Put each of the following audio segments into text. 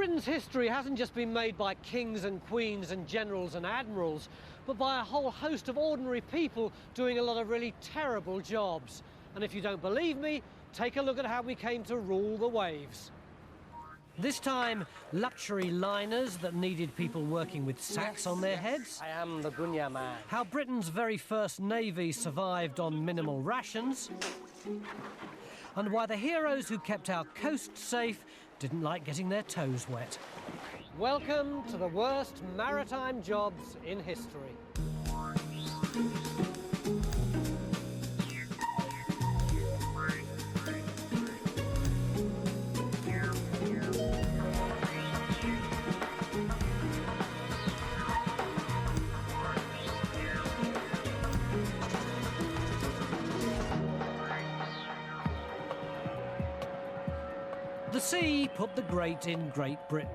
Britain's history hasn't just been made by kings and queens and generals and admirals, but by a whole host of ordinary people doing a lot of really terrible jobs. And if you don't believe me, take a look at how we came to rule the waves. This time, luxury liners that needed people working with sacks on their heads. I am the Gunya man. How Britain's very first navy survived on minimal rations. And why the heroes who kept our coast safe didn't like getting their toes wet. Welcome to the worst maritime jobs in history. The sea put the great in Great Britain.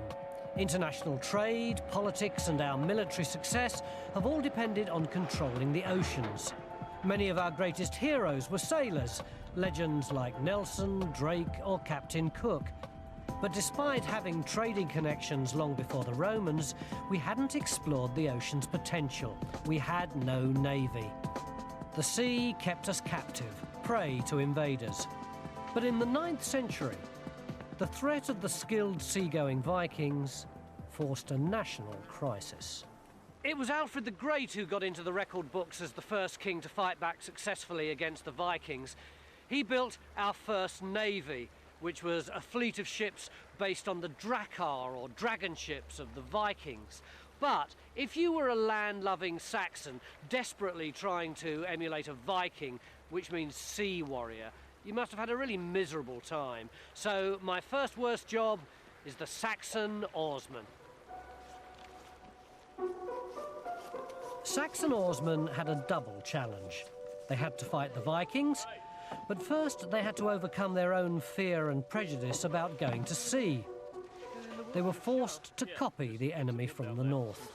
International trade, politics and our military success have all depended on controlling the oceans. Many of our greatest heroes were sailors, legends like Nelson, Drake or Captain Cook. But despite having trading connections long before the Romans, we hadn't explored the ocean's potential. We had no navy. The sea kept us captive, prey to invaders. But in the 9th century, the threat of the skilled seagoing Vikings forced a national crisis. It was Alfred the Great who got into the record books as the first king to fight back successfully against the Vikings. He built our first navy, which was a fleet of ships based on the Drakkar or dragon ships of the Vikings. But if you were a land-loving Saxon desperately trying to emulate a Viking, which means sea warrior, you must have had a really miserable time. So my first worst job is the Saxon Oarsman. Saxon Oarsmen had a double challenge. They had to fight the Vikings, but first they had to overcome their own fear and prejudice about going to sea. They were forced to copy the enemy from the north.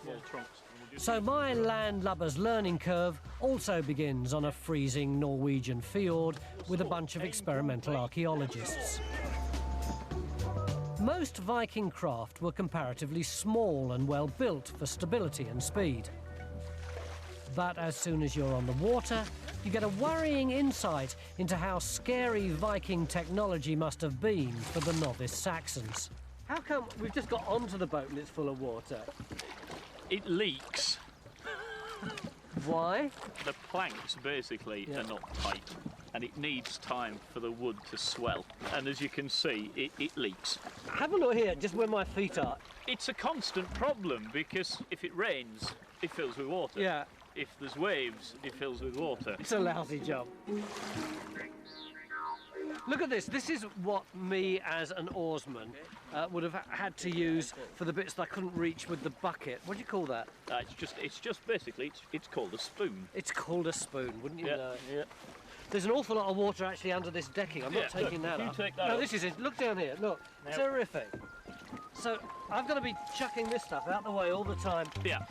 So my landlubber's learning curve also begins on a freezing Norwegian fjord with a bunch of experimental archaeologists. Most Viking craft were comparatively small and well built for stability and speed. But as soon as you're on the water, you get a worrying insight into how scary Viking technology must have been for the novice Saxons. How come we've just got onto the boat and it's full of water? It leaks. Why? The planks basically are not tight and it needs time for the wood to swell. And as you can see, it leaks. Have a look here, just where my feet are. It's a constant problem because if it rains, it fills with water. Yeah. If there's waves, it fills with water. It's a lousy job. Look at this. This is what me as an oarsman would have had to use for the bits that I couldn't reach with the bucket. What do you call that? It's just basically, it's called a spoon. It's called a spoon, wouldn't you know? Yeah. There's an awful lot of water actually under this decking. I'm not taking that up. Take that no, up. this is it. Look down here. Look. It's horrific. So I've got to be chucking this stuff out the way all the time. Yeah.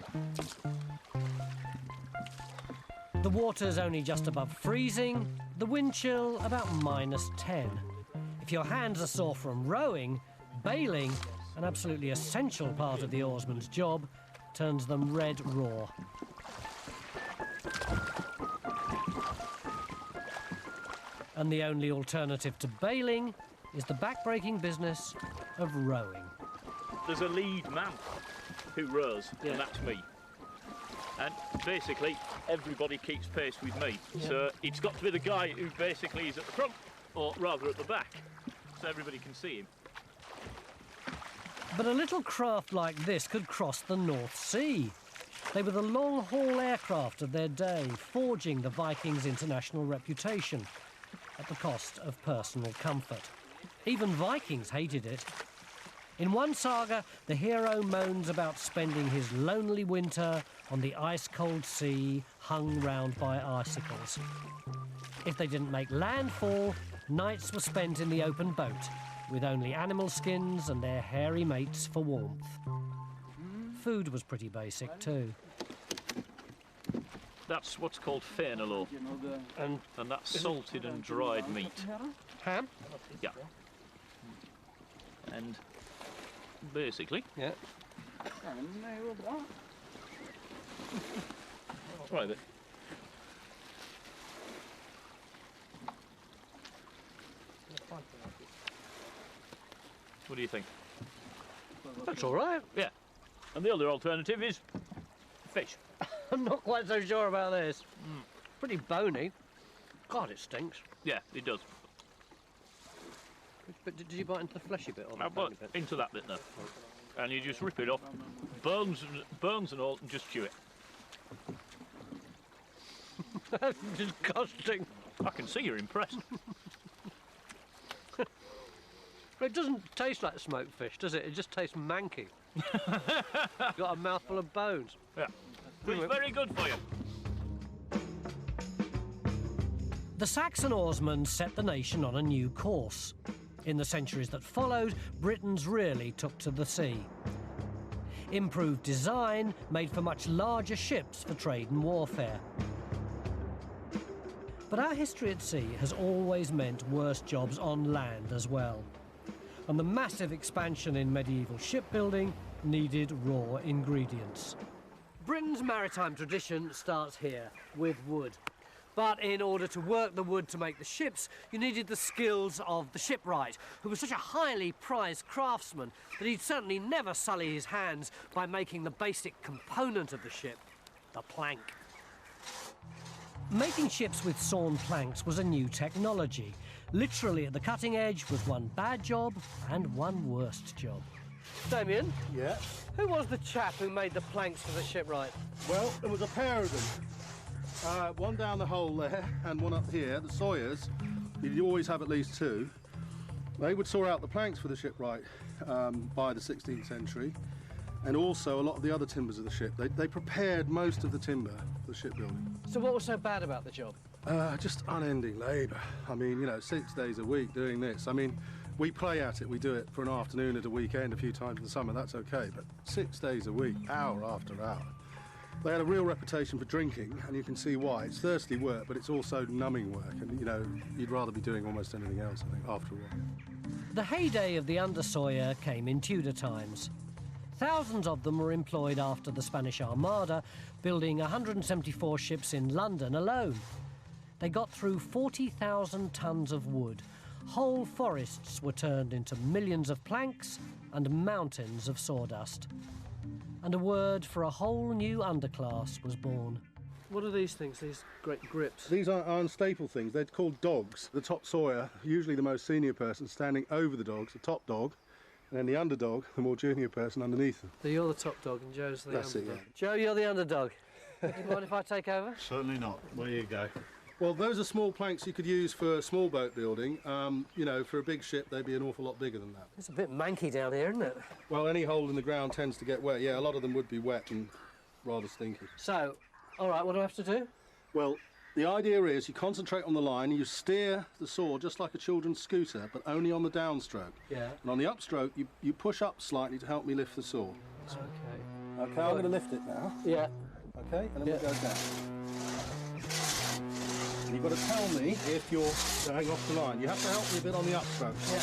The water's only just above freezing, the wind chill about -10. If your hands are sore from rowing, bailing, an absolutely essential part of the oarsman's job, turns them red raw. And the only alternative to bailing is the back-breaking business of rowing. There's a lead man who rows, and that's me. And basically, everybody keeps pace with me. Yeah. So it's got to be the guy who basically is at the front, or rather at the back, so everybody can see him. But a little craft like this could cross the North Sea. They were the long-haul aircraft of their day, forging the Vikings' international reputation at the cost of personal comfort. Even Vikings hated it. In one saga, the hero moans about spending his lonely winter on the ice-cold sea, hung round by icicles. If they didn't make landfall, nights were spent in the open boat, with only animal skins and their hairy mates for warmth. Food was pretty basic too. That's what's called fenalo, and that's salted and dried meat. Ham? Yeah. And basically. Yeah. Right then. What do you think? That's all right. Yeah. And the other alternative is fish. I'm not quite so sure about this. Pretty bony. God, it stinks. Yeah, it does. But did you bite into the fleshy bit or the I've bony got bit? into that bit there. And you just rip it off, bones and all, and just chew it. That's disgusting. I can see you're impressed. It doesn't taste like smoked fish, does it? It just tastes manky. Got a mouthful of bones. Yeah. But it's very good for you. The Saxon Oarsmen set the nation on a new course. In the centuries that followed, Britons really took to the sea. Improved design made for much larger ships for trade and warfare. But our history at sea has always meant worse jobs on land as well. And the massive expansion in medieval shipbuilding needed raw ingredients. Britain's maritime tradition starts here, with wood. But in order to work the wood to make the ships, you needed the skills of the shipwright, who was such a highly prized craftsman that he'd certainly never sully his hands by making the basic component of the ship, the plank. Making ships with sawn planks was a new technology. Literally at the cutting edge was one bad job and one worst job. Damien? Yeah. Who was the chap who made the planks for the shipwright? Well, there was a pair of them. One down the hole there and one up here, the sawyers. You'd always have at least two. They would saw out the planks for the shipwright by the 16th century, and also a lot of the other timbers of the ship. They prepared most of the timber for shipbuilding. So what was so bad about the job? Just unending labour. I mean, you know, 6 days a week doing this. I mean, we play at it, we do it for an afternoon at a weekend a few times in the summer, that's okay, but 6 days a week, hour after hour. They had a real reputation for drinking, and you can see why. It's thirsty work, but it's also numbing work, and, you know, you'd rather be doing almost anything else, I think, after a while. The heyday of the undersawyer came in Tudor times. Thousands of them were employed after the Spanish Armada, building 174 ships in London alone. They got through 40,000 tons of wood. Whole forests were turned into millions of planks and mountains of sawdust. And a word for a whole new underclass was born. What are these things, these great grips? These are unstable things. They're called dogs. The top sawyer, usually the most senior person, standing over the dogs, the top dog, and then the underdog, the more junior person, underneath them. So you're the top dog and Joe's the That's underdog. it, yeah. Joe, you're the underdog. Do you mind if I take over? Certainly not. Where you go. Well, those are small planks you could use for small boat building. You know, for a big ship, they'd be an awful lot bigger than that. It's a bit manky down here, isn't it? Well, any hole in the ground tends to get wet. Yeah, a lot of them would be wet and rather stinky. So, all right, what do I have to do? Well, the idea is you concentrate on the line, you steer the saw just like a children's scooter, but only on the downstroke. Yeah. And on the upstroke, you push up slightly to help me lift the saw. Okay. Okay, I'm going to lift it now. Yeah. Okay, and then we go down. And you've got to tell me if you're going off the line. You have to help me a bit on the upstroke. Yeah.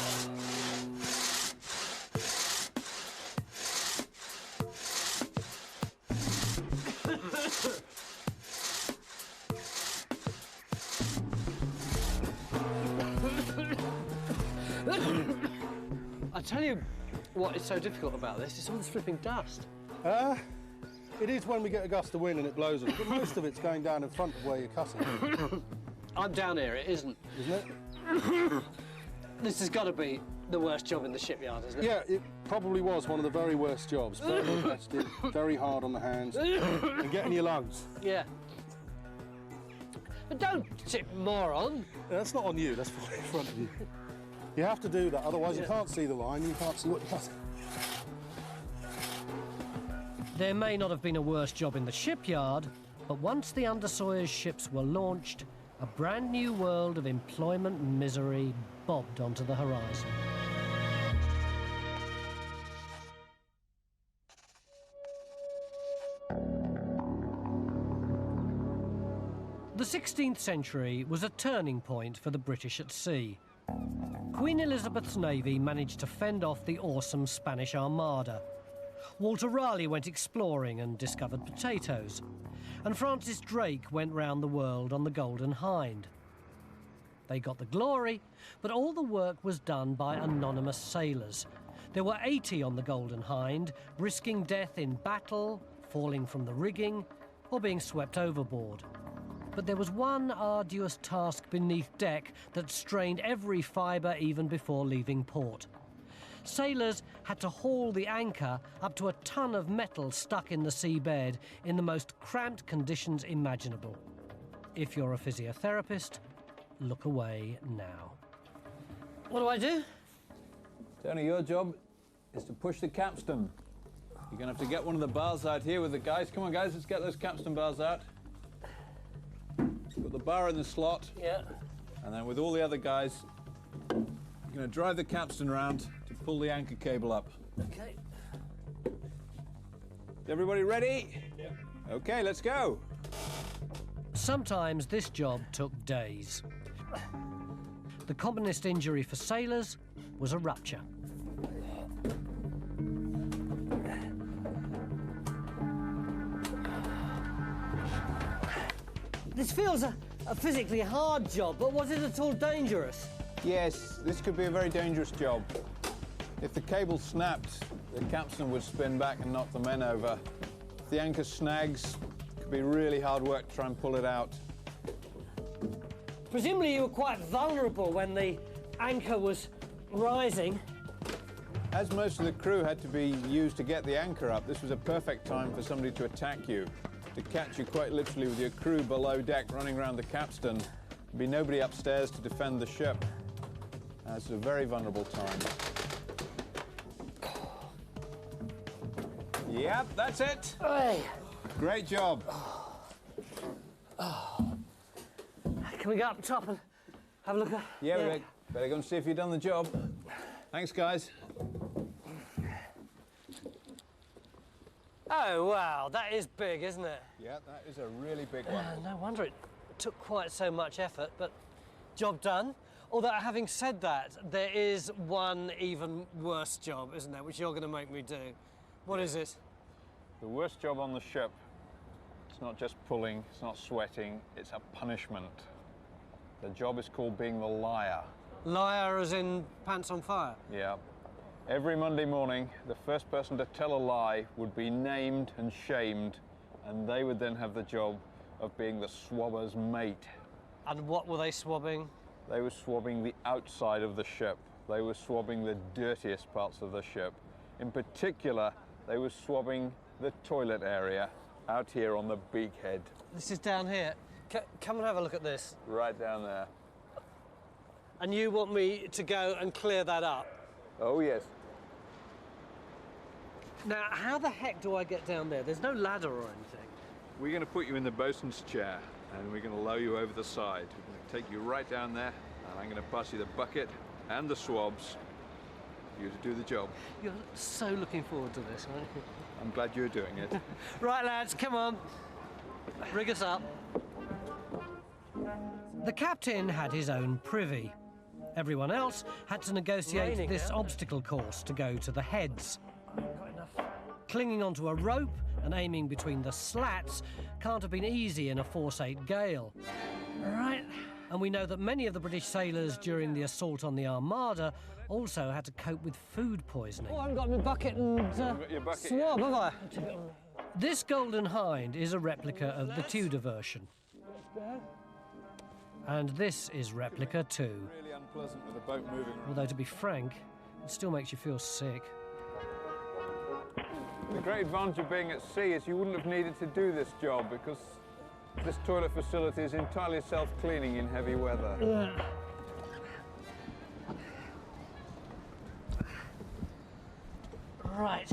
I tell you what is so difficult about this, it's all this flipping dust. It is when we get a gust of wind and it blows us, but most of it's going down in front of where you're cutting. I'm down here, it isn't. Isn't it? This has got to be the worst job in the shipyard, isn't it? Yeah, it probably was one of the very worst jobs. Very competitive, very hard on the hands, and getting your lungs. Yeah. But don't tip moron. That's not on you, that's in front of you. You have to do that, otherwise you can't see the line, you can't see what you're cutting. There may not have been a worse job in the shipyard, but once the undersawyer's ships were launched, a brand new world of employment misery bobbed onto the horizon. The 16th century was a turning point for the British at sea. Queen Elizabeth's navy managed to fend off the awesome Spanish Armada. Walter Raleigh went exploring and discovered potatoes. And Francis Drake went round the world on the Golden Hind. They got the glory, but all the work was done by anonymous sailors. There were 80 on the Golden Hind, risking death in battle, falling from the rigging, or being swept overboard. But there was one arduous task beneath deck that strained every fibre even before leaving port. Sailors had to haul the anchor up to a ton of metal stuck in the seabed in the most cramped conditions imaginable. If you're a physiotherapist, look away now. What do I do? Tony, your job is to push the capstan. You're going to have to get one of the bars out here with the guys. Come on, guys, let's get those capstan bars out. Put the bar in the slot. Yeah. And then with all the other guys, you're going to drive the capstan round to pull the anchor cable up. Okay. Is everybody ready? Yeah. Okay, let's go. Sometimes this job took days. The commonest injury for sailors was a rupture. This feels a physically hard job, but was it at all dangerous? Yes, this could be a very dangerous job. If the cable snapped, the capstan would spin back and knock the men over. If the anchor snags, it could be really hard work to try and pull it out. Presumably you were quite vulnerable when the anchor was rising. As most of the crew had to be used to get the anchor up, this was a perfect time for somebody to attack you, to catch you quite literally with your crew below deck running around the capstan. There'd be nobody upstairs to defend the ship. It's a very vulnerable time. Yep, that's it. Hey. Great job. Can we go up top and have a look at... Yeah, we better go and see if you've done the job. Thanks, guys. Oh, wow, that is big, isn't it? Yeah, that is a really big one. No wonder it took quite so much effort, but job done. Although, having said that, there is one even worse job, isn't there, which you're going to make me do. What is it? The worst job on the ship, it's not just pulling, it's not sweating, it's a punishment. The job is called being the liar. Liar as in pants on fire? Yeah. Every Monday morning, the first person to tell a lie would be named and shamed, and they would then have the job of being the swabber's mate. And what were they swabbing? They were swabbing the outside of the ship. They were swabbing the dirtiest parts of the ship. In particular, they were swabbing the toilet area out here on the beakhead. This is down here. Come and have a look at this. Right down there. And you want me to go and clear that up? Oh, yes. Now, how the heck do I get down there? There's no ladder or anything. We're going to put you in the bosun's chair, and we're going to lower you over the side. We're going to take you right down there, and I'm going to pass you the bucket and the swabs for you to do the job. You're so looking forward to this, aren't you? I'm glad you're doing it. Right, lads, come on. Rig us up. The captain had his own privy. Everyone else had to negotiate this obstacle course to go to the heads. Clinging onto a rope and aiming between the slats can't have been easy in a force-8 gale. Right. And we know that many of the British sailors during the assault on the Armada also had to cope with food poisoning. Oh, I haven't got my bucket and swab, have I? This Golden Hind is a replica of the Tudor version. And this is replica too. Really unpleasant with the boat moving around. Although, to be frank, it still makes you feel sick. The great advantage of being at sea is you wouldn't have needed to do this job because this toilet facility is entirely self-cleaning in heavy weather. Yeah. Right.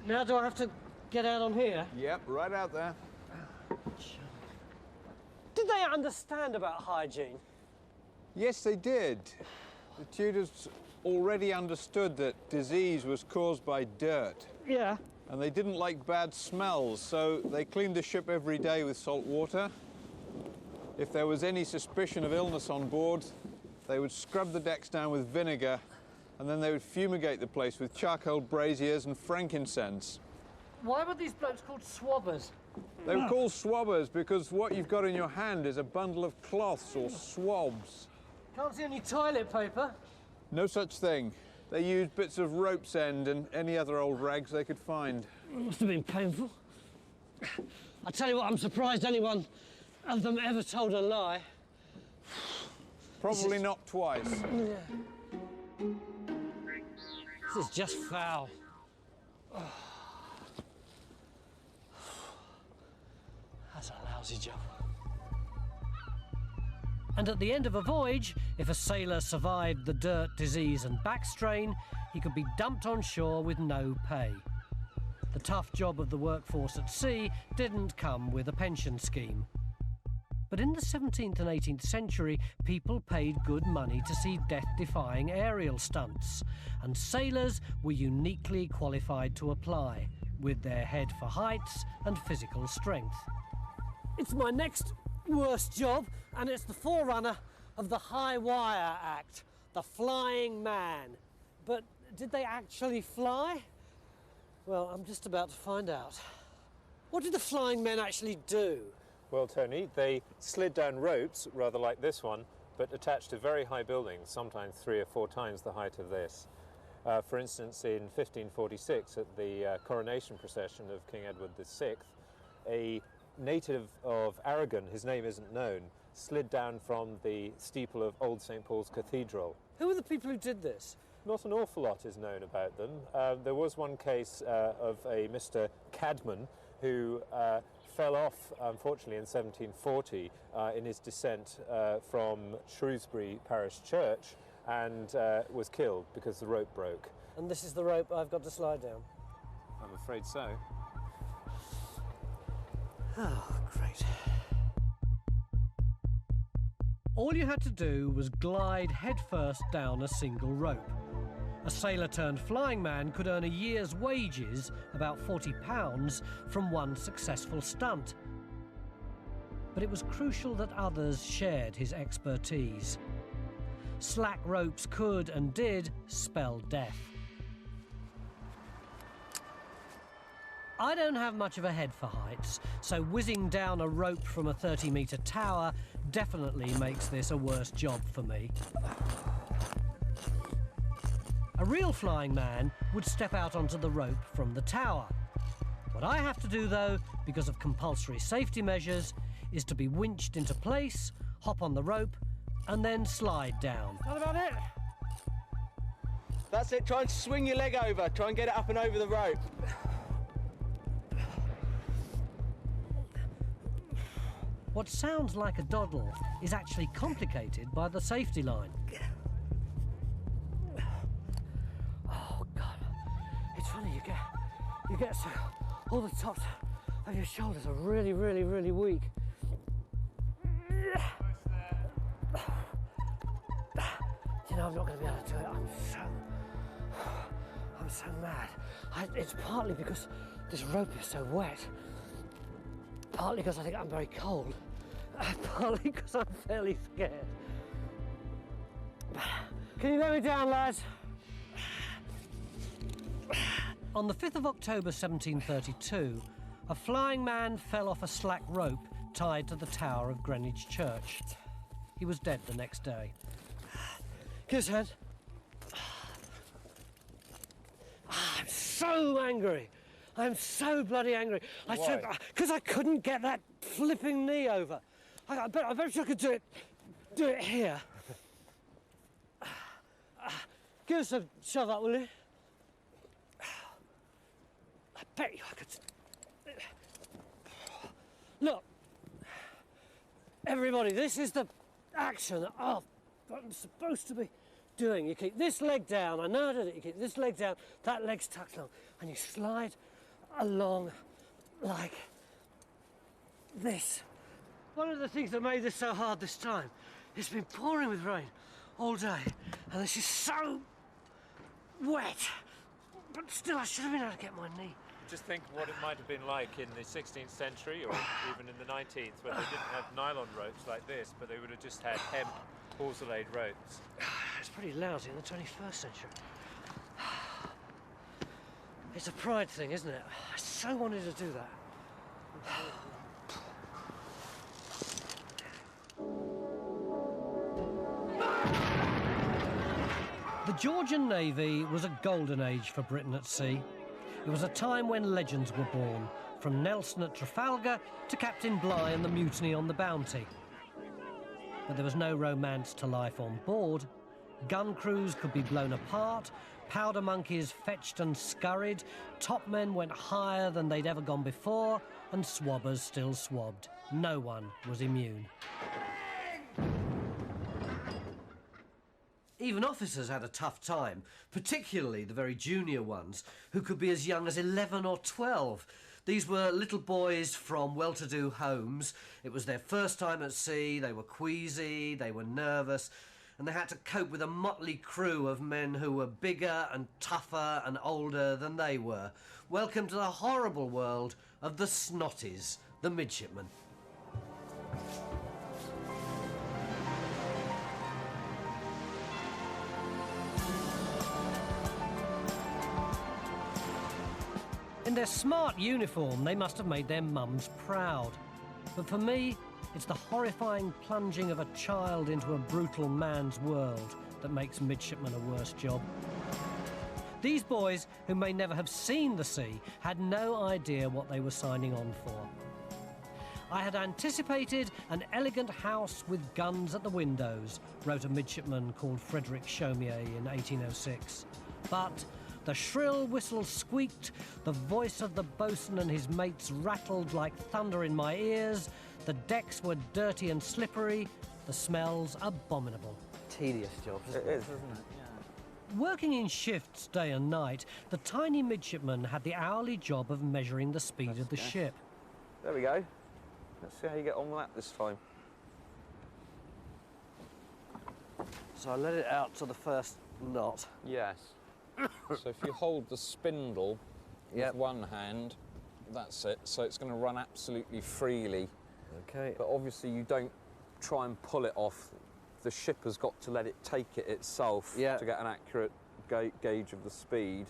Now do I have to get out on here? Yep, right out there. Did they understand about hygiene? Yes, they did. The Tudors already understood that disease was caused by dirt. Yeah. And they didn't like bad smells, so they cleaned the ship every day with salt water. If there was any suspicion of illness on board, They would scrub the decks down with vinegar, and then they would fumigate the place with charcoal braziers and frankincense. Why were these blokes called swabbers? They were called swabbers because what you've got in your hand is a bundle of cloths or swabs. Can't see any toilet paper. No such thing. They used bits of rope's end and any other old rags they could find. It must have been painful. I tell you what, I'm surprised anyone of them ever told a lie. Probably not twice. Yeah. This is just foul. That's a lousy job. And at the end of a voyage, if a sailor survived the dirt, disease and back strain, he could be dumped on shore with no pay. The tough job of the workforce at sea didn't come with a pension scheme. But in the 17th and 18th century, people paid good money to see death-defying aerial stunts, and sailors were uniquely qualified to apply, with their head for heights and physical strength. It's my next worst job, and it's the forerunner of the High Wire Act, the Flying Man. But did they actually fly? Well, I'm just about to find out. What did the flying men actually do? Well, Tony, they slid down ropes, rather like this one, but attached to very high buildings, sometimes 3 or 4 times the height of this. For instance, in 1546, at the coronation procession of King Edward VI, a native of Aragon, his name isn't known, slid down from the steeple of Old St. Paul's Cathedral. Who were the people who did this? Not an awful lot is known about them. There was one case of a Mr. Cadman who fell off, unfortunately, in 1740 in his descent from Shrewsbury Parish Church and was killed because the rope broke. And this is the rope I've got to slide down? I'm afraid so. Oh, great. All you had to do was glide headfirst down a single rope. A sailor-turned-flying man could earn a year's wages, about £40, from one successful stunt. But it was crucial that others shared his expertise. Slack ropes could and did spell death. I don't have much of a head for heights, so whizzing down a rope from a 30-metre tower definitely makes this a worse job for me. A real flying man would step out onto the rope from the tower. What I have to do, though, because of compulsory safety measures, is to be winched into place, hop on the rope, and then slide down. What about it? That's it, try and swing your leg over, try and get it up and over the rope. What sounds like a doddle is actually complicated by the safety line. Oh, God. It's funny, you get so... all the tops of your shoulders are really, really, really weak. You know, I'm not going to be able to do it. I'm so mad. It's partly because this rope is so wet. Partly because I think I'm very cold. Partly because I'm fairly scared. Can you let me down, lads? On the 5th of October 1732, a flying man fell off a slack rope tied to the tower of Greenwich Church. He was dead the next day. Give us a hand. I'm so angry. I'm so bloody angry. Because I couldn't get that flipping knee over. I bet you I could do it here. Give us a shove up, will you? I bet you I could. Look, everybody, this is the action that I'm supposed to be doing. You keep this leg down. I know I did it. You keep this leg down. That leg's tucked along, and you slide along like this. One of the things that made this so hard this time, it's been pouring with rain all day, and this is so wet, but still I should have been able to get my knee. Just think what it might have been like in the 16th century or even in the 19th, when they didn't have nylon ropes like this, but they would have just had hemp hawser-laid ropes. It's pretty lousy in the 21st century. It's a pride thing, isn't it? I so wanted to do that. The Georgian Navy was a golden age for Britain at sea. It was a time when legends were born, from Nelson at Trafalgar to Captain Bligh and the mutiny on the Bounty. But there was no romance to life on board. Gun crews could be blown apart, powder monkeys fetched and scurried, top men went higher than they'd ever gone before, and swabbers still swabbed. No one was immune. Even officers had a tough time, particularly the very junior ones, who could be as young as 11 or 12. These were little boys from well-to-do homes. It was their first time at sea, they were queasy, they were nervous, and they had to cope with a motley crew of men who were bigger and tougher and older than they were. Welcome to the horrible world of the snotties, the midshipmen. In their smart uniform, they must have made their mums proud. But for me, it's the horrifying plunging of a child into a brutal man's world that makes midshipmen a worse job. These boys, who may never have seen the sea, had no idea what they were signing on for. I had anticipated an elegant house with guns at the windows, wrote a midshipman called Frederick Chaumier in 1806. But the shrill whistle squeaked, the voice of the boatswain and his mates rattled like thunder in my ears, the decks were dirty and slippery, the smells abominable. Tedious job, isn't it? It is, isn't it? Yeah. Working in shifts day and night, the tiny midshipman had the hourly job of measuring the speed of the ship. There we go. Let's see how you get on with that this time. So I let it out to the first knot. Yes. So if you hold the spindle with one hand, that's it. So it's going to run absolutely freely. Okay. But obviously you don't try and pull it off. The ship has got to let it take it itself to get an accurate gauge of the speed.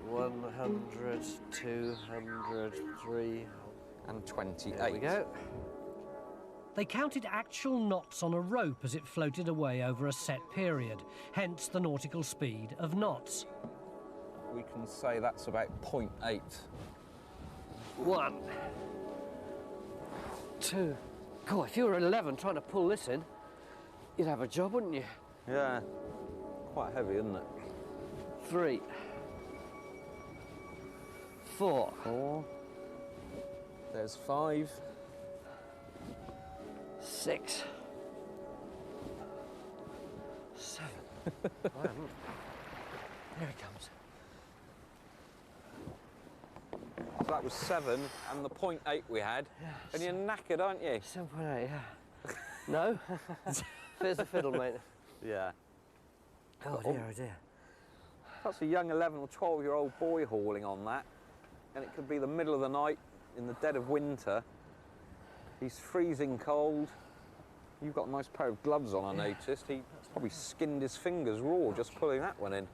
100, 200, 300... And 28. There we go. They counted actual knots on a rope as it floated away over a set period, hence the nautical speed of knots. We can say that's about 0.8. 1, 2. God, if you were 11 trying to pull this in, you'd have a job, wouldn't you? Yeah. Quite heavy, isn't it? 3, 4. 4. There's 5. 6, 7. There it comes. So that was 7, and the 0.8 we had. Yeah, and you're knackered, aren't you? 7.8, yeah. No? There's the fiddle, mate. Yeah. Oh dear, oh dear. That's a young 11 or 12-year-old boy hauling on that. And it could be the middle of the night, in the dead of winter. He's freezing cold. You've got a nice pair of gloves on, I noticed. He probably skinned his fingers raw just pulling that one in.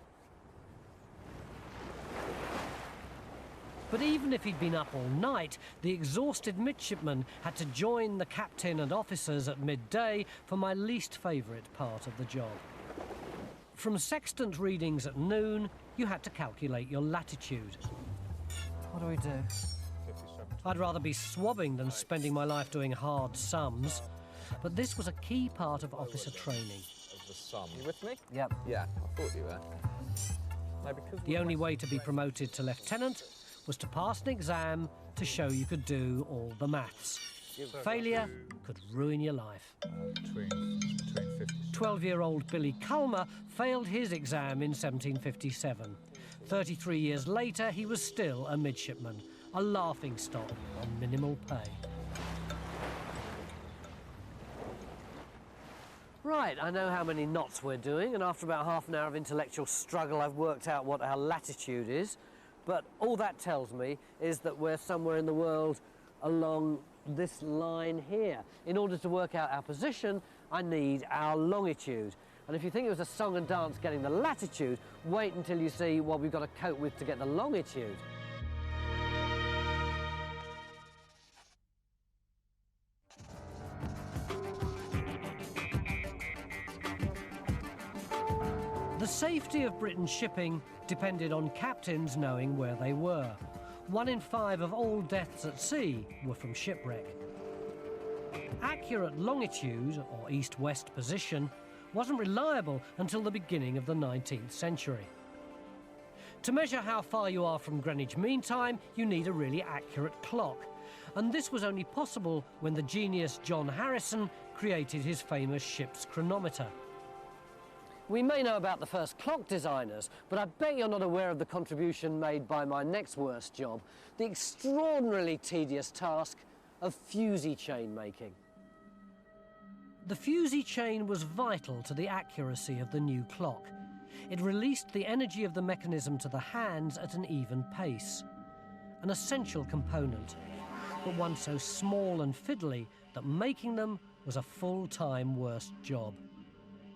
But even if he'd been up all night, the exhausted midshipman had to join the captain and officers at midday for my least favourite part of the job. From sextant readings at noon, you had to calculate your latitude. What do we do? I'd rather be swabbing than spending my life doing hard sums. But this was a key part of officer training. Of the sum. You with me? Yep. Yeah, I thought you were. No, because The only way to be promoted to lieutenant was to pass an exam to show you could do all the maths. Failure could ruin your life. Between 50. 12-year-old Billy Culmer failed his exam in 1757. 33 years later, he was still a midshipman, a laughingstock on minimal pay. Right, I know how many knots we're doing, and after about half an hour of intellectual struggle, I've worked out what our latitude is. But all that tells me is that we're somewhere in the world along this line here. In order to work out our position, I need our longitude. And if you think it was a song and dance getting the latitude, wait until you see what we've got to cope with to get the longitude. The safety of Britain's shipping depended on captains knowing where they were. 1 in 5 of all deaths at sea were from shipwreck. Accurate longitude, or east-west position, wasn't reliable until the beginning of the 19th century. To measure how far you are from Greenwich Mean Time, you need a really accurate clock. And this was only possible when the genius John Harrison created his famous ship's chronometer. We may know about the first clock designers, but I bet you're not aware of the contribution made by my next worst job, the extraordinarily tedious task of fusee chain making. The fusee chain was vital to the accuracy of the new clock. It released the energy of the mechanism to the hands at an even pace. An essential component, but one so small and fiddly that making them was a full-time worst job.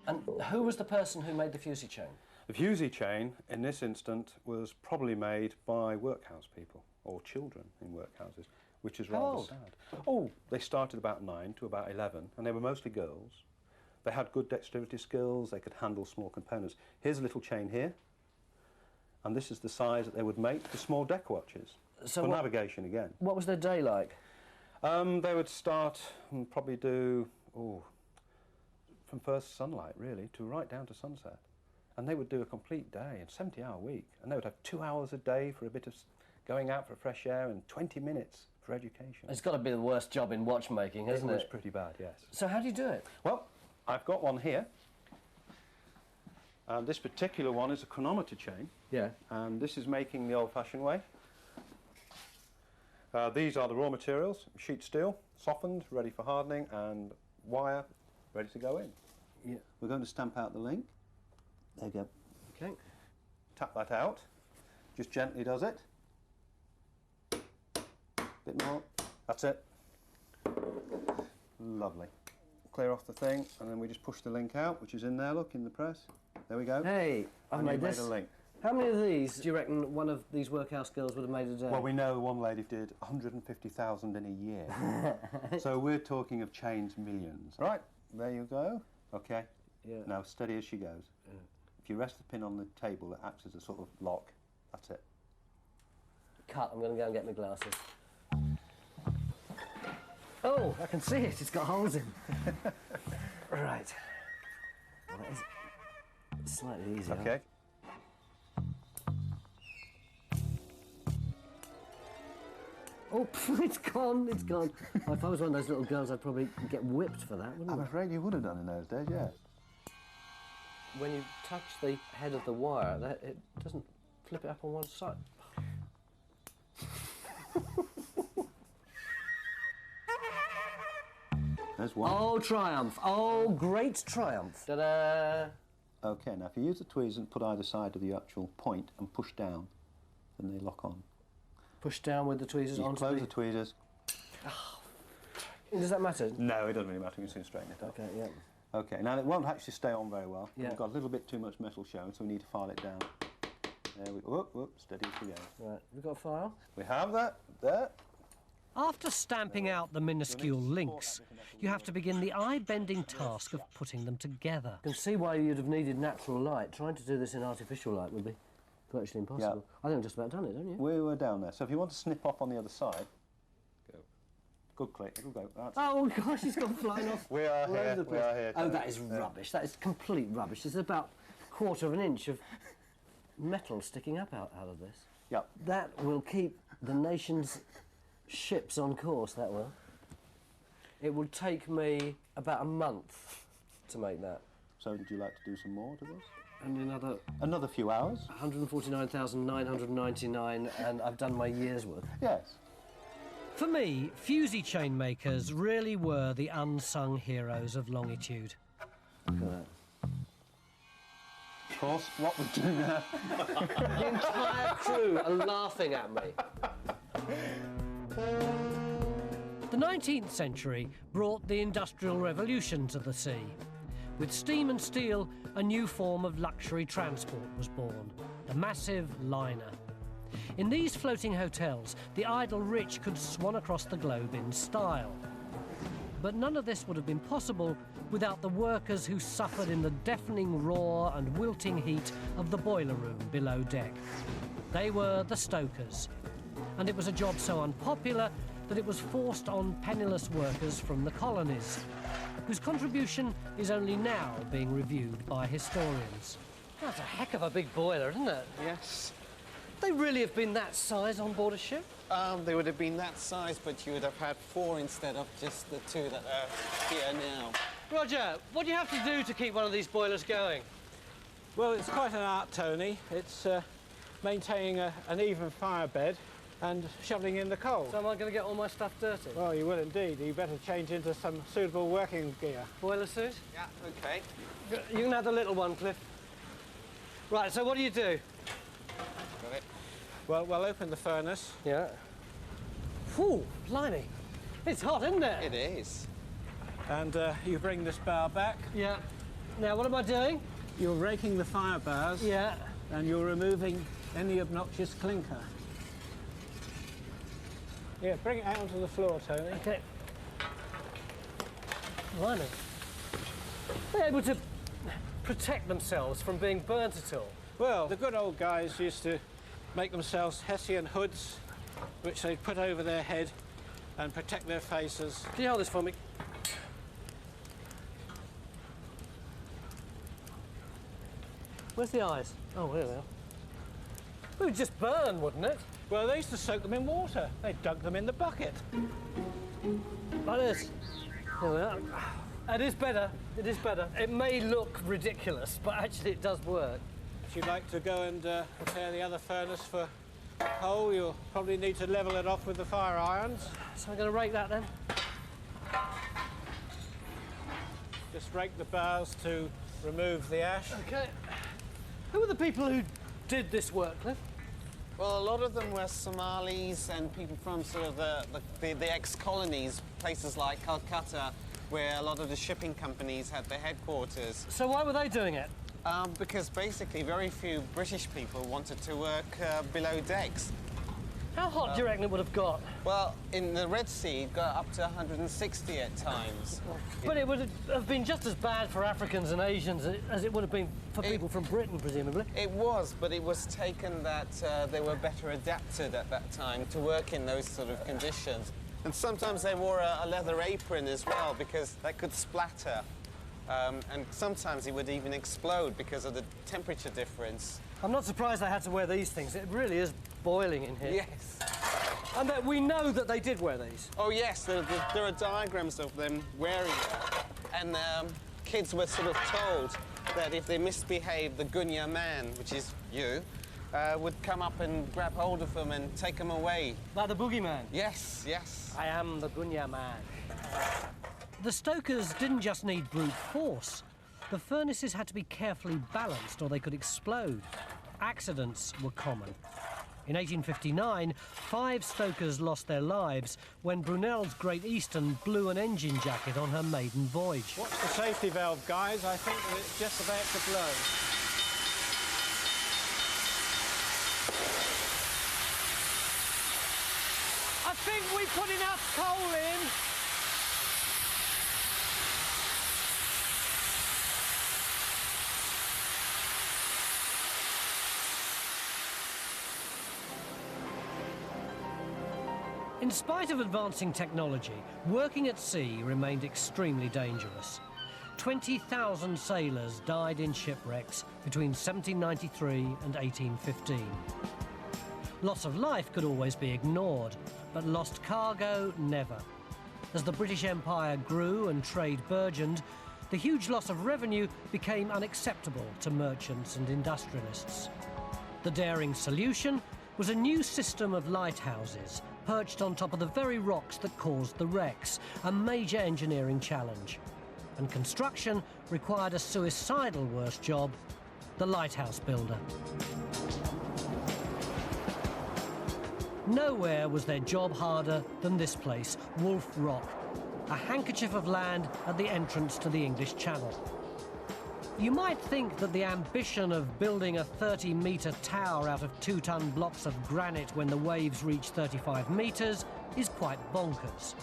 And who was the person who made the fusee chain? The fusee chain, in this instant, was probably made by workhouse people, or children in workhouses, which is rather sad. Oh, they started about 9 to about 11, and they were mostly girls. They had good dexterity skills, they could handle small components. Here's a little chain here, and this is the size that they would make for small deck watches, for navigation again. What was their day like? They would start and probably do, from first sunlight, really, to right down to sunset. And they would do a complete day, a 70-hour week, and they would have 2 hours a day for a bit of going out for fresh air and 20 minutes for education. It's got to be the worst job in watchmaking, hasn't it? It was pretty bad, yes. So how do you do it? Well, I've got one here. This particular one is a chronometer chain. Yeah. And this is making the old-fashioned way. These are the raw materials: sheet steel, softened, ready for hardening, and wire, ready to go in. Yeah. We're going to stamp out the link. There you go. Okay. Tap that out. Just gently does it. Bit more. That's it. Lovely. Clear off the thing, and then we just push the link out, which is in there, look, in the press. There we go. Hey, I've made this. Made a link. How many of these do you reckon one of these workhouse girls would have made a day? Well, we know one lady did 150,000 in a year. So we're talking of chains millions. Right, there you go. Okay. Yeah. Now steady as she goes. Yeah. If you rest the pin on the table, it acts as a sort of lock. That's it. Cut. I'm going to go and get my glasses. Oh, I can see it. It's got holes in. Right. Well, that is slightly easier. Okay. Oh, it's gone, it's gone. Well, if I was one of those little girls, I'd probably get whipped for that, wouldn't I? I'm afraid you would have done in those days, yeah. When you touch the head of the wire, it doesn't flip it up on one side. There's one. Oh, triumph. Oh, great triumph. Ta-da! Okay, now if you use the tweezers and put either side of the actual point and push down, then they lock on. Push down with the tweezers You onto close the tweezers. Oh. Does that matter? No, it doesn't really matter. You can soon straighten it up. Okay, yeah. Okay, now it won't actually stay on very well. Yeah. We've got a little bit too much metal showing, so we need to file it down. There we go. Whoop, steady as we go. Right, we've got a file? We have that. There. After stamping out the minuscule links, you have to begin the eye-bending task of putting them together. I can see why you'd have needed natural light. Trying to do this in artificial light would be virtually impossible. Yeah. I think I've just about done it, don't you? We were down there. So if you want to snip off on the other side, go. Good click. It'll go. That's Oh gosh, it's gone flying off. We are all over here. the We place. are here. Oh, that is rubbish. That is complete rubbish. There's about a quarter of an inch of metal sticking up out of this. Yep. That will keep the nation's ships on course, that will. It will take me about a month to make that. So would you like to do some more to this? And Another few hours? 149,999, and I've done my year's work. Yes. For me, fusee chain makers really were the unsung heroes of longitude. Look at that. Of course, what we do now. The entire crew are laughing at me. The 19th century brought the Industrial Revolution to the sea. With steam and steel, a new form of luxury transport was born, the massive liner. In these floating hotels, the idle rich could swan across the globe in style. But none of this would have been possible without the workers who suffered in the deafening roar and wilting heat of the boiler room below deck. They were the stokers, and it was a job so unpopular that it was forced on penniless workers from the colonies, whose contribution is only now being reviewed by historians. That's a heck of a big boiler, isn't it? Yes. They really have been that size on board a ship? They would have been that size, but you would have had 4 instead of just the 2 that are here now. Roger, what do you have to do to keep one of these boilers going? Well, it's quite an art, Tony. It's maintaining an even fire bed and shoveling in the coal. So am I going to get all my stuff dirty? Well, you will indeed. You better change into some suitable working gear. Boiler suit? Yeah, OK. You can have the little one, Cliff. Right, so what do you do? Got it. Well, we'll open the furnace. Yeah. Whew, blimey. It's hot, isn't it? It is. And you bring this bar back. Yeah. Now, what am I doing? You're raking the fire bars. Yeah. And you're removing any obnoxious clinker. Yeah, bring it out onto the floor, Tony. OK. Blimey. They're able to protect themselves from being burnt at all. Well, the good old guys used to make themselves Hessian hoods, which they'd put over their head and protect their faces. Can you hold this for me? Where's the eyes? Oh, there they are. It would just burn, wouldn't it? Well, they used to soak them in water. They dug them in the bucket. Like this. There we are. It is better. It is better. It may look ridiculous, but actually it does work. If you'd like to go and prepare the other furnace for coal, you'll probably need to level it off with the fire irons. So I'm going to rake that then. Just rake the bars to remove the ash. OK. Who were the people who did this work, Cliff? Well, a lot of them were Somalis and people from sort of the ex-colonies, places like Calcutta, where a lot of the shipping companies had their headquarters. So why were they doing it? Because basically very few British people wanted to work below decks. How hot do you reckon it would have got? Well, in the Red Sea, it got up to 160 at times. But it would have been just as bad for Africans and Asians as it would have been for people from Britain, presumably. It was, but it was taken that they were better adapted at that time to work in those sort of conditions. And sometimes they wore a leather apron as well, because that could splatter. And sometimes it would even explode because of the temperature difference. I'm not surprised they had to wear these things. It really is boiling in here. Yes. And that we know that they did wear these. Oh, yes, there are diagrams of them wearing that. And kids were sort of told that if they misbehaved, the Gunya man, which is you, would come up and grab hold of them and take them away. Like the boogeyman? Yes, yes. I am the Gunya man. The stokers didn't just need brute force. The furnaces had to be carefully balanced or they could explode. Accidents were common. In 1859, 5 stokers lost their lives when Brunel's Great Eastern blew an engine jacket on her maiden voyage. Watch the safety valve, guys. I think that it's just about to blow. I think we put enough coal in. In spite of advancing technology, working at sea remained extremely dangerous. 20,000 sailors died in shipwrecks between 1793 and 1815. Loss of life could always be ignored, but lost cargo, never. As the British Empire grew and trade burgeoned, the huge loss of revenue became unacceptable to merchants and industrialists. The daring solution was a new system of lighthouses perched on top of the very rocks that caused the wrecks, a major engineering challenge. And construction required a suicidal worst job, the lighthouse builder. Nowhere was their job harder than this place, Wolf Rock, a handkerchief of land at the entrance to the English Channel. You might think that the ambition of building a 30-metre tower out of 2-ton blocks of granite when the waves reach 35 metres is quite bonkers.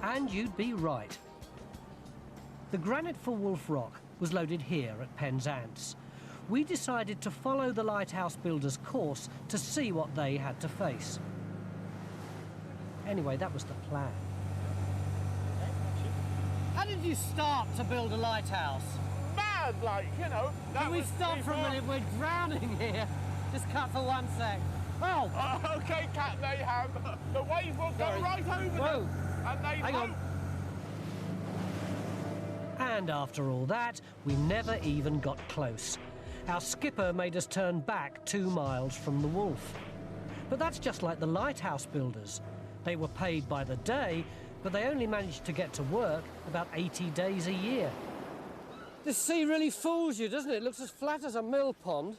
And you'd be right. The granite for Wolf Rock was loaded here at Penzance. We decided to follow the lighthouse builders' course to see what they had to face. Anyway, that was the plan. How did you start to build a lighthouse? Mad, like, you know. Can we stop for a minute? We're drowning here. Just cut for 1 sec. Oh! OK, Cat Mayhem. The wave will go right over them. And they Hang on. And after all that, we never even got close. Our skipper made us turn back 2 miles from the Wolf. But that's just like the lighthouse builders. They were paid by the day, but they only managed to get to work about 80 days a year. This sea really fools you, doesn't it? It looks as flat as a mill pond.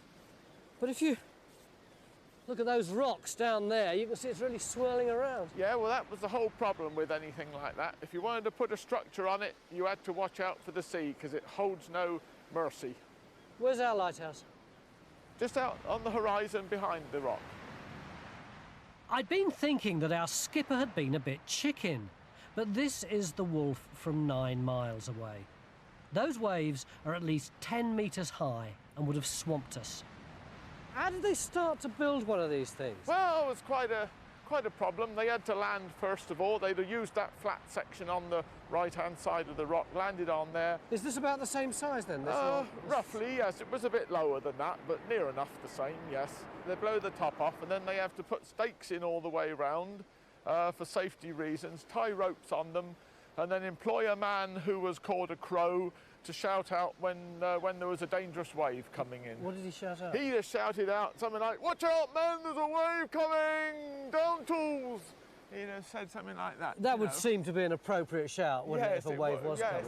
But if you look at those rocks down there, you can see it's really swirling around. Yeah, well, that was the whole problem with anything like that. If you wanted to put a structure on it, you had to watch out for the sea, because it holds no mercy. Where's our lighthouse? Just out on the horizon behind the rock. I'd been thinking that our skipper had been a bit chicken, but this is the Wolf from 9 miles away. Those waves are at least 10 metres high and would have swamped us. How did they start to build one of these things? Well, it was quite a problem. They had to land first of all. They'd have used that flat section on the right-hand side of the rock, landed on there. Is this about the same size then? Roughly, yes. It was a bit lower than that, but near enough the same, yes. They blow the top off and then they have to put stakes in all the way round for safety reasons, tie ropes on them, and then employ a man who was called a crow to shout out when there was a dangerous wave coming in. What did he shout out? He just shouted out something like, "Watch out, men, there's a wave coming! Down tools!" He said something like that. That would seem to be an appropriate shout, wouldn't it, if a wave was coming?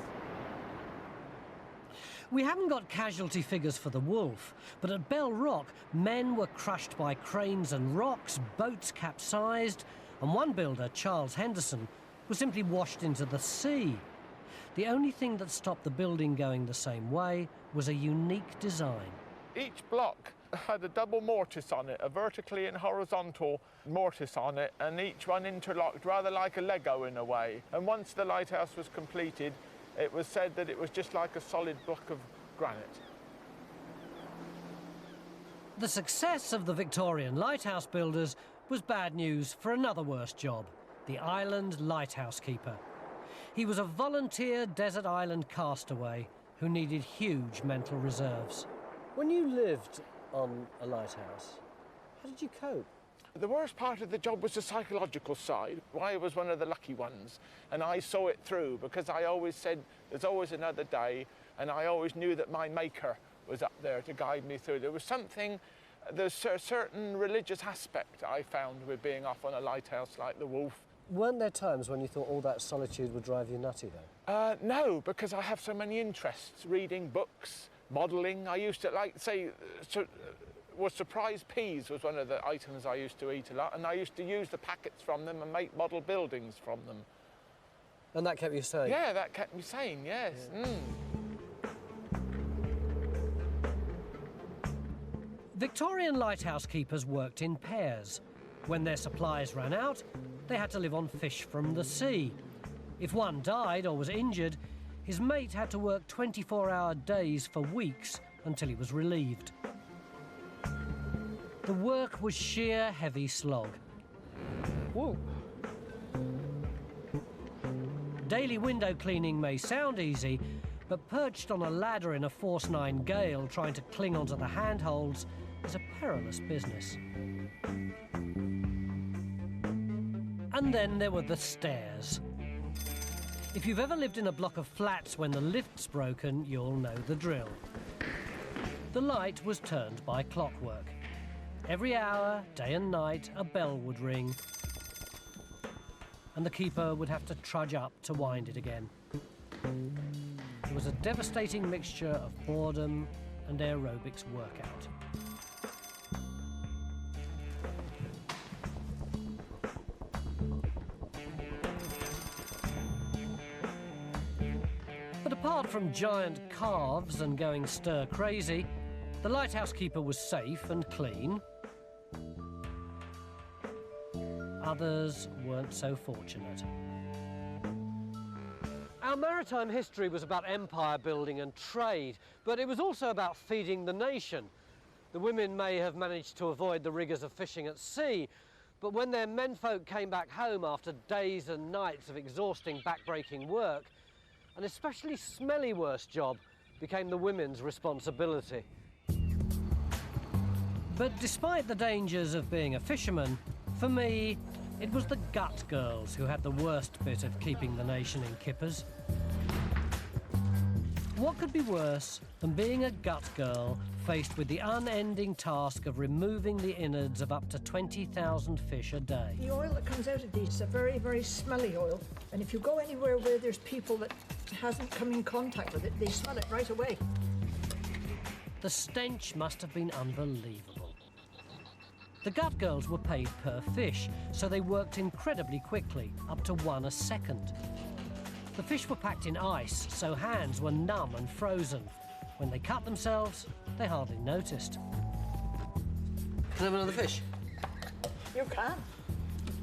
We haven't got casualty figures for the Wolf, but at Bell Rock, men were crushed by cranes and rocks, boats capsized, and one builder, Charles Henderson, was simply washed into the sea. The only thing that stopped the building going the same way was a unique design. Each block had a double mortise on it, a vertically and horizontal mortise on it, and each one interlocked rather like a Lego in a way. And once the lighthouse was completed, it was said that it was just like a solid block of granite. The success of the Victorian lighthouse builders was bad news for another worse job, the island lighthouse keeper. He was a volunteer desert island castaway who needed huge mental reserves. When you lived on a lighthouse, how did you cope? The worst part of the job was the psychological side. I was one of the lucky ones, and I saw it through because I always said there's always another day, and I always knew that my maker was up there to guide me through. There was something, there's a certain religious aspect I found with being off on a lighthouse like the Wolf. Weren't there times when you thought all that solitude would drive you nutty, though? No, because I have so many interests, reading books, modelling. I used to, like, say, surprise peas was one of the items I used to eat a lot, and I used to use the packets from them and make model buildings from them. And that kept you sane? Yeah, that kept me sane, yes. Yeah. Victorian lighthouse keepers worked in pairs. When their supplies ran out, they had to live on fish from the sea. If one died or was injured, his mate had to work 24-hour days for weeks until he was relieved. The work was sheer heavy slog. Whoa. Daily window cleaning may sound easy, but perched on a ladder in a force 9 gale trying to cling onto the handholds is a perilous business. And then there were the stairs. If you've ever lived in a block of flats when the lift's broken, you'll know the drill. The light was turned by clockwork. Every hour, day and night, a bell would ring, and the keeper would have to trudge up to wind it again. It was a devastating mixture of boredom and aerobics workout. But apart from giant calves and going stir crazy, the Lighthouse Keeper was safe and clean. Others weren't so fortunate. Our maritime history was about empire building and trade, but it was also about feeding the nation. The women may have managed to avoid the rigours of fishing at sea, but when their menfolk came back home after days and nights of exhausting, back-breaking work, an especially smelly worst job became the women's responsibility. But despite the dangers of being a fisherman, for me, it was the gut girls who had the worst bit of keeping the nation in kippers. What could be worse than being a gut girl faced with the unending task of removing the innards of up to 20,000 fish a day? The oil that comes out of these is a very, very smelly oil, and if you go anywhere where there's people that hasn't come in contact with it, they smell it right away. The stench must have been unbelievable. The gut girls were paid per fish, so they worked incredibly quickly, up to 1 a second. The fish were packed in ice, so hands were numb and frozen. When they cut themselves, they hardly noticed. Can I have another fish? You can.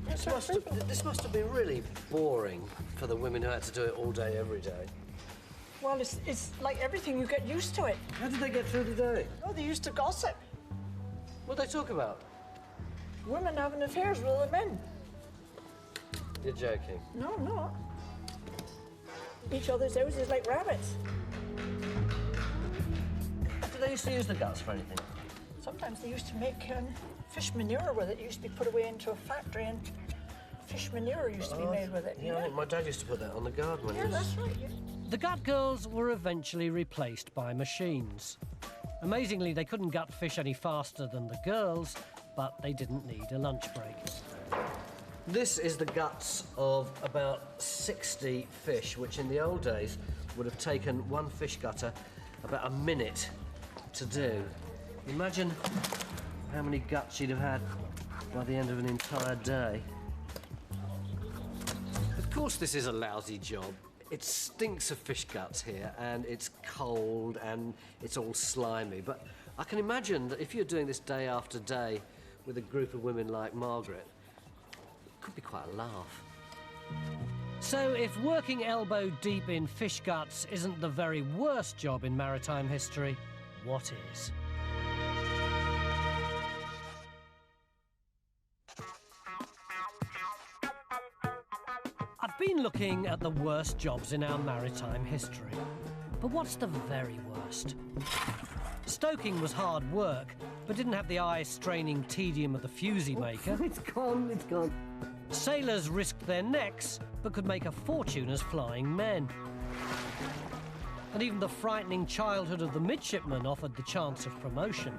This must have been really boring for the women who had to do it all day, every day. Well, it's like everything, you get used to it. How did they get through the day? Oh, they used to gossip. What did they talk about? Women having affairs with the men. You're joking. No, I'm not. Each other's houses like rabbits. Did they used to use the guts for anything? Sometimes they used to make fish manure with it. It used to be put away into a factory, and fish manure used to be made with it. Yeah, I think my dad used to put that on the garden when he was... that's right. Yeah. The gut girls were eventually replaced by machines. Amazingly, they couldn't gut fish any faster than the girls, but they didn't need a lunch break. This is the guts of about 60 fish, which in the old days would have taken one fish gutter about a minute to do. Imagine how many guts you'd have had by the end of an entire day. Of course, this is a lousy job. It stinks of fish guts here, and it's cold, and it's all slimy. But I can imagine that if you're doing this day after day with a group of women like Margaret, it could be quite a laugh. So if working elbow deep in fish guts isn't the very worst job in maritime history, what is? I've been looking at the worst jobs in our maritime history. But what's the very worst? Stoking was hard work, but didn't have the eye-straining tedium of the fusee maker. It's gone, it's gone. Sailors risked their necks, but could make a fortune as flying men. And even the frightening childhood of the midshipmen offered the chance of promotion.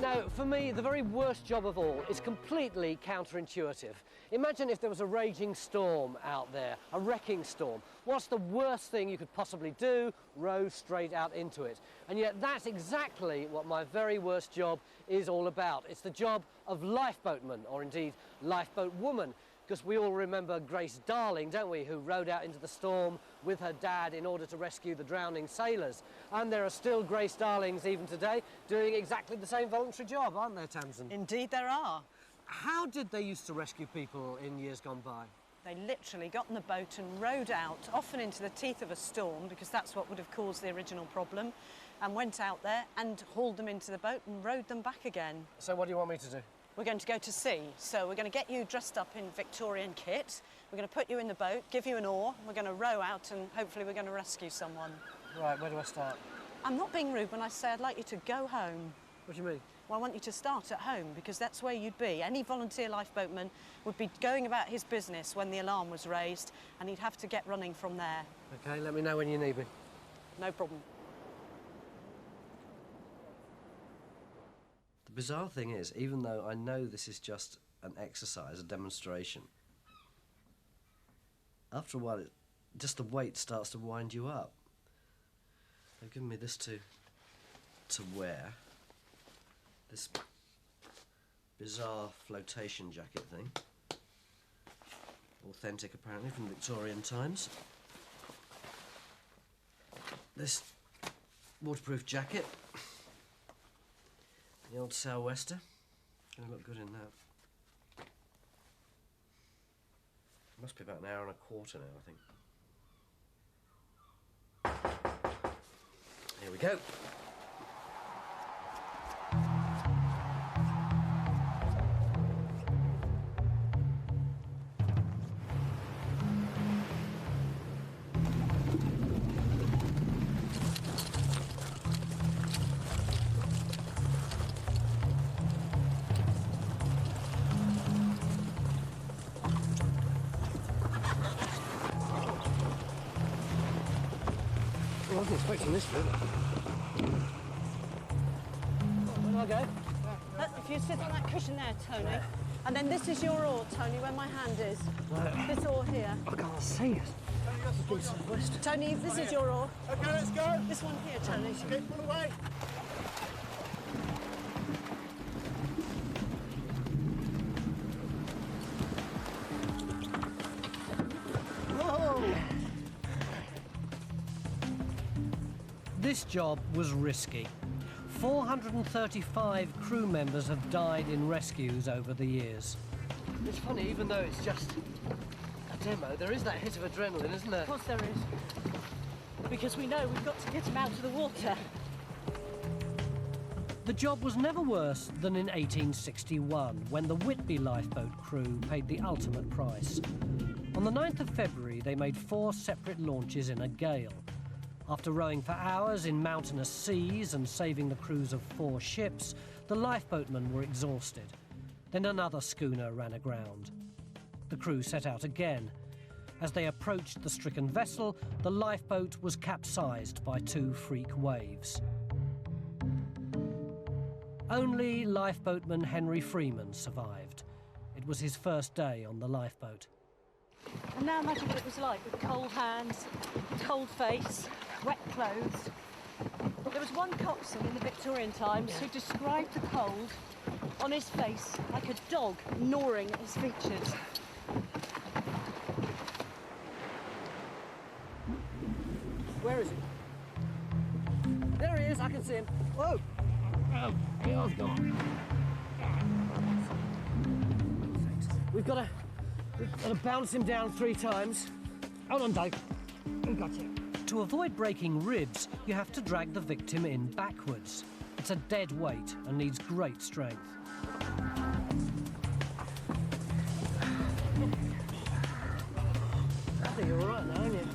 Now, for me, the very worst job of all is completely counterintuitive. Imagine if there was a raging storm out there, a wrecking storm. What's the worst thing you could possibly do? Row straight out into it. And yet that's exactly what my very worst job is all about. It's the job of lifeboatman, or indeed lifeboat woman, because we all remember Grace Darling, don't we, who rowed out into the storm with her dad in order to rescue the drowning sailors. And there are still Grace Darlings even today doing exactly the same voluntary job, aren't there, Tamsin? Indeed there are. How did they used to rescue people in years gone by? They literally got in the boat and rowed out, often into the teeth of a storm, because that's what would have caused the original problem, and went out there and hauled them into the boat and rowed them back again. So what do you want me to do? We're going to go to sea, so we're going to get you dressed up in Victorian kit. We're going to put you in the boat, give you an oar, we're going to row out, and hopefully we're going to rescue someone. Right, where do I start? I'm not being rude when I say I'd like you to go home. What do you mean? Well, I want you to start at home, because that's where you'd be. Any volunteer lifeboatman would be going about his business when the alarm was raised, and he'd have to get running from there. OK, let me know when you need me. No problem. The bizarre thing is, even though I know this is just an exercise, a demonstration, after a while, just the weight starts to wind you up. They've given me this to wear. This bizarre flotation jacket thing. Authentic, apparently, from Victorian times. this waterproof jacket. The old sou'wester. Gonna look good in that. Must be about an hour and a quarter now, I think. Here we go. I wasn't expecting this, really. Where do I go? If you sit on that cushion there, Tony, and then this is your oar, Tony, where my hand is. Right. This oar here. I can't see it. Tony, this is your oar. OK, let's go. This one here, Tony. OK, pull away. This job was risky. 435 crew members have died in rescues over the years. It's funny, even though it's just a demo, there is that hit of adrenaline, isn't there? Of course there is. Because we know we've got to get him out of the water. The job was never worse than in 1861, when the Whitby lifeboat crew paid the ultimate price. On the 9th of February, they made 4 separate launches in a gale. After rowing for hours in mountainous seas and saving the crews of 4 ships, the lifeboatmen were exhausted. Then another schooner ran aground. The crew set out again. As they approached the stricken vessel, the lifeboat was capsized by 2 freak waves. Only lifeboatman Henry Freeman survived. It was his first day on the lifeboat. And now imagine what it was like with cold hands, cold face, wet clothes. There was one coxswain in the Victorian times who described the cold on his face like a dog gnawing at his features. Where is he? There he is, I can see him. Whoa! Oh, he's gone. We've got to bounce him down 3 times. Hold on, Dave. We've got you. To avoid breaking ribs, you have to drag the victim in backwards. It's a dead weight and needs great strength. I think you're all right now, aren't you?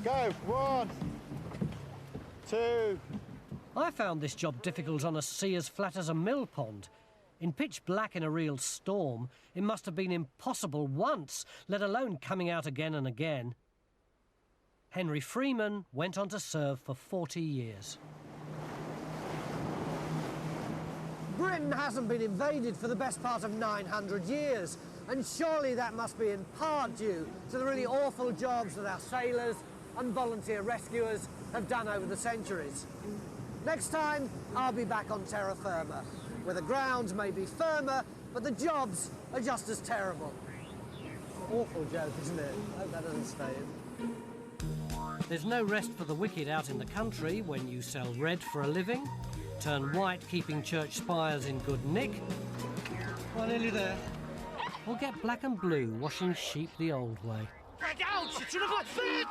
Go, 1, 2. I found this job difficult on a sea as flat as a mill pond. In pitch black in a real storm, it must have been impossible once, let alone coming out again and again. Henry Freeman went on to serve for 40 years. Britain hasn't been invaded for the best part of 900 years, and surely that must be in part due to the really awful jobs that our sailors and volunteer rescuers have done over the centuries. Next time, I'll be back on terra firma, where the ground may be firmer, but the jobs are just as terrible. Awful joke, isn't it? I hope that doesn't stay in. There's no rest for the wicked out in the country when you sell red for a living, turn white keeping church spires in good nick, We're nearly there. or get black and blue washing sheep the old way. Get out! It's in a foot!